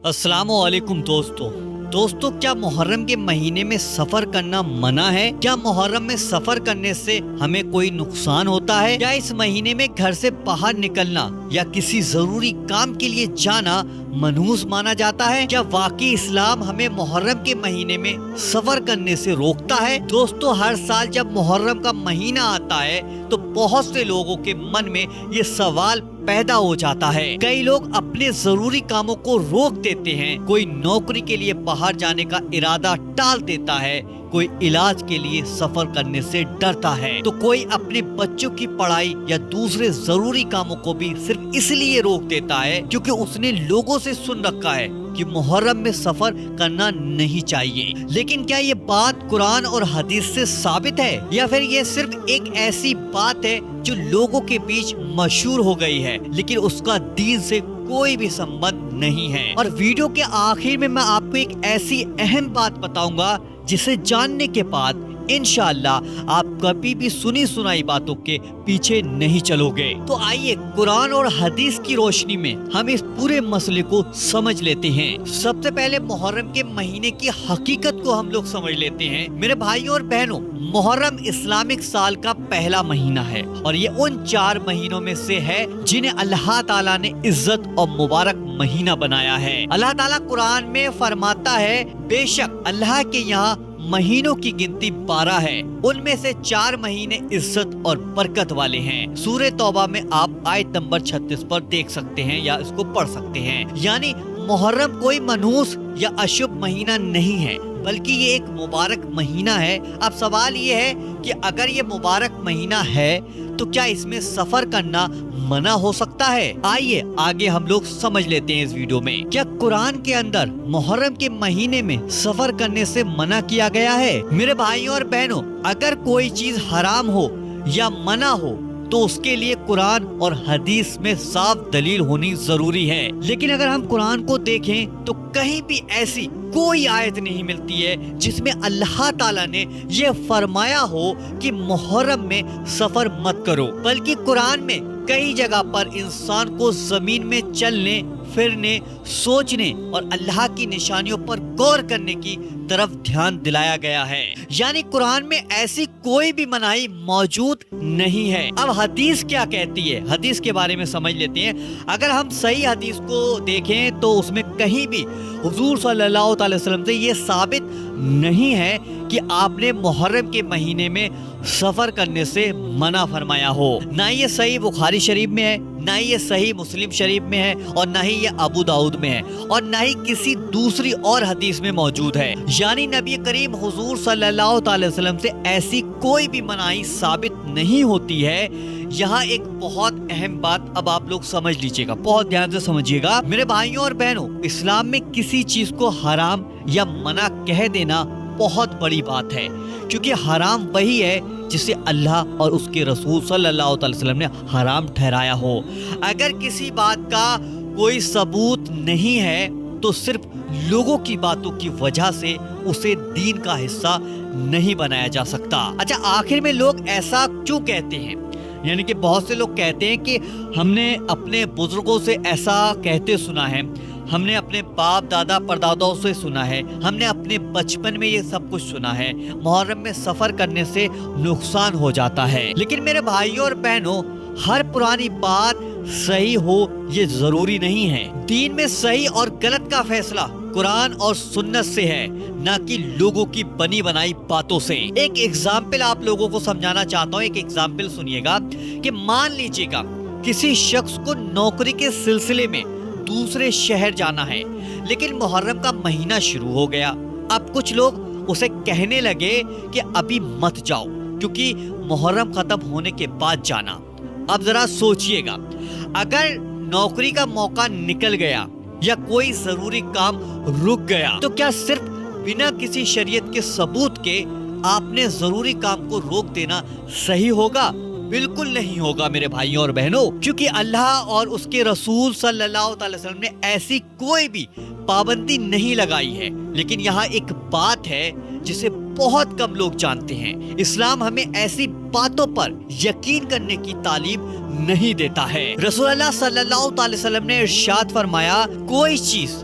السلام علیکم دوستو کیا محرم کے مہینے میں سفر کرنا منع ہے؟ کیا محرم میں سفر کرنے سے ہمیں کوئی نقصان ہوتا ہے؟ کیا اس مہینے میں گھر سے باہر نکلنا یا کسی ضروری کام کے لیے جانا منحوس مانا جاتا ہے؟ کیا واقعی اسلام ہمیں محرم کے مہینے میں سفر کرنے سے روکتا ہے؟ دوستو ہر سال جب محرم کا مہینہ آتا ہے تو بہت سے لوگوں کے من میں یہ سوال پیدا ہو جاتا ہے۔ کئی لوگ اپنے ضروری کاموں کو روک دیتے ہیں، کوئی نوکری کے لیے باہر جانے کا ارادہ ٹال دیتا ہے، کوئی علاج کے لیے سفر کرنے سے ڈرتا ہے، تو کوئی اپنے بچوں کی پڑھائی یا دوسرے ضروری کاموں کو بھی صرف اس لیے روک دیتا ہے کیونکہ اس نے لوگوں سے سن رکھا ہے کہ محرم میں سفر کرنا نہیں چاہیے۔ لیکن کیا یہ بات قرآن اور حدیث سے ثابت ہے یا پھر یہ صرف ایک ایسی بات ہے جو لوگوں کے بیچ مشہور ہو گئی ہے لیکن اس کا دین سے کوئی بھی سمبند نہیں ہے؟ اور ویڈیو کے آخر میں آپ کو ایک ایسی اہم بات بتاؤں گا جسے جاننے کے بعد انشاءاللہ آپ کبھی بھی سنی سنائی باتوں کے پیچھے نہیں چلو گے۔ تو آئیے قرآن اور حدیث کی روشنی میں ہم اس پورے مسئلے کو سمجھ لیتے ہیں۔ سب سے پہلے محرم کے مہینے کی حقیقت کو ہم لوگ سمجھ لیتے ہیں۔ میرے بھائیوں اور بہنوں، محرم اسلامک سال کا پہلا مہینہ ہے اور یہ ان 4 مہینوں میں سے ہے جنہیں اللہ تعالیٰ نے عزت اور مبارک مہینہ بنایا ہے۔ اللہ تعالیٰ قرآن میں فرماتا ہے، بے شک اللہ کے یہاں مہینوں کی گنتی 12 ہے، ان میں سے 4 مہینے عزت اور برکت والے ہیں۔ سورہ توبہ میں آپ آیت نمبر 36 پر دیکھ سکتے ہیں یا اس کو پڑھ سکتے ہیں۔ یعنی محرم کوئی منحوس یا اشبھ مہینہ نہیں ہے بلکہ یہ ایک مبارک مہینہ ہے۔ اب سوال یہ ہے کہ اگر یہ مبارک مہینہ ہے تو کیا اس میں سفر کرنا منع ہو سکتا ہے؟ آئیے آگے ہم لوگ سمجھ لیتے ہیں اس ویڈیو میں۔ کیا قرآن کے اندر محرم کے مہینے میں سفر کرنے سے منع کیا گیا ہے؟ میرے بھائیوں اور بہنوں، اگر کوئی چیز حرام ہو یا منع ہو تو اس کے لیے قرآن اور حدیث میں صاف دلیل ہونی ضروری ہے۔ لیکن اگر ہم قرآن کو دیکھیں تو کہیں بھی ایسی کوئی آیت نہیں ملتی ہے جس میں اللہ تعالیٰ نے یہ فرمایا ہو کہ محرم میں سفر مت کرو، بلکہ قرآن میں کئی جگہ پر انسان کو زمین میں چلنے، پھرنے، سوچنے اور اللہ کی نشانیوں پر غور کرنے کی طرف دھیان دلایا گیا ہے۔ یعنی قرآن میں ایسی کوئی بھی مناہی موجود نہیں ہے۔ اب حدیث کیا کہتی ہے؟ حدیث کے بارے میں سمجھ لیتے ہیں۔ اگر ہم صحیح حدیث کو دیکھیں تو اس میں کہیں بھی حضور صلی اللہ علیہ وسلم سے یہ ثابت نہیں ہے کہ آپ نے محرم کے مہینے میں سفر کرنے سے منع فرمایا ہو۔ نہ یہ صحیح بخاری شریف میں ہے، نہ یہ صحیح مسلم شریف میں ہے، اور نہ ہی یہ ابو داؤد میں ہے، اور نہ ہی کسی دوسری اور حدیث میں موجود ہے۔ یعنی نبی کریم حضور صلی اللہ علیہ وسلم سے ایسی کوئی بھی مناہی ثابت نہیں ہوتی ہے۔ یہاں ایک بہت اہم بات اب آپ لوگ سمجھ لیجئے گا، بہت دھیان سے سمجھیے گا میرے بھائیوں اور بہنوں۔ اسلام میں کسی چیز کو حرام یا منع کہہ دینا بہت بڑی بات ہے، کیونکہ حرام وہی ہے جسے اللہ اور اس کے رسول صلی اللہ علیہ وسلم نے حرام ٹھہرایا ہو۔ اگر کسی بات کا کوئی ثبوت نہیں ہے تو صرف لوگوں کی باتوں کی وجہ سے اسے دین کا حصہ نہیں بنایا جا سکتا۔ اچھا، آخر میں لوگ ایسا کیوں کہتے ہیں؟ یعنی کہ بہت سے لوگ کہتے ہیں کہ ہم نے اپنے بزرگوں سے ایسا کہتے سنا ہے، ہم نے اپنے باپ دادا پرداداؤں سے سنا ہے، ہم نے اپنے بچپن میں یہ سب کچھ سنا ہے، محرم میں سفر کرنے سے نقصان ہو جاتا ہے۔ لیکن میرے بھائیوں اور بہنوں، ہر پرانی بات صحیح ہو یہ ضروری نہیں ہے۔ دین میں صحیح اور غلط کا فیصلہ قرآن اور سنت سے ہے، نہ کہ لوگوں کی بنی بنائی باتوں سے۔ ایک ایگزامپل آپ لوگوں کو سمجھانا چاہتا ہوں، ایک ایگزامپل سنیے گا کہ مان لیجیے گا کسی شخص کو نوکری کے سلسلے میں دوسرے شہر جانا ہے، لیکن محرم کا مہینہ شروع ہو گیا۔ اب کچھ لوگ اسے کہنے لگے کہ ابھی مت جاؤ کیونکہ محرم ختم ہونے کے بعد جانا۔ اب ذرا سوچئے گا، اگر نوکری کا موقع نکل گیا یا کوئی ضروری کام رک گیا تو کیا صرف بنا کسی شریعت کے ثبوت کے آپ نے ضروری کام کو روک دینا صحیح ہوگا؟ بالکل نہیں ہوگا میرے بھائیوں اور بہنوں، کیونکہ اللہ اور اس کے رسول صلی اللہ علیہ وسلم نے ایسی کوئی بھی پابندی نہیں لگائی ہے۔ لیکن یہاں ایک بات ہے جسے بہت کم لوگ جانتے ہیں۔ اسلام ہمیں ایسی باتوں پر یقین کرنے کی تعلیم نہیں دیتا ہے۔ رسول اللہ صلی اللہ علیہ وسلم نے ارشاد فرمایا، کوئی چیز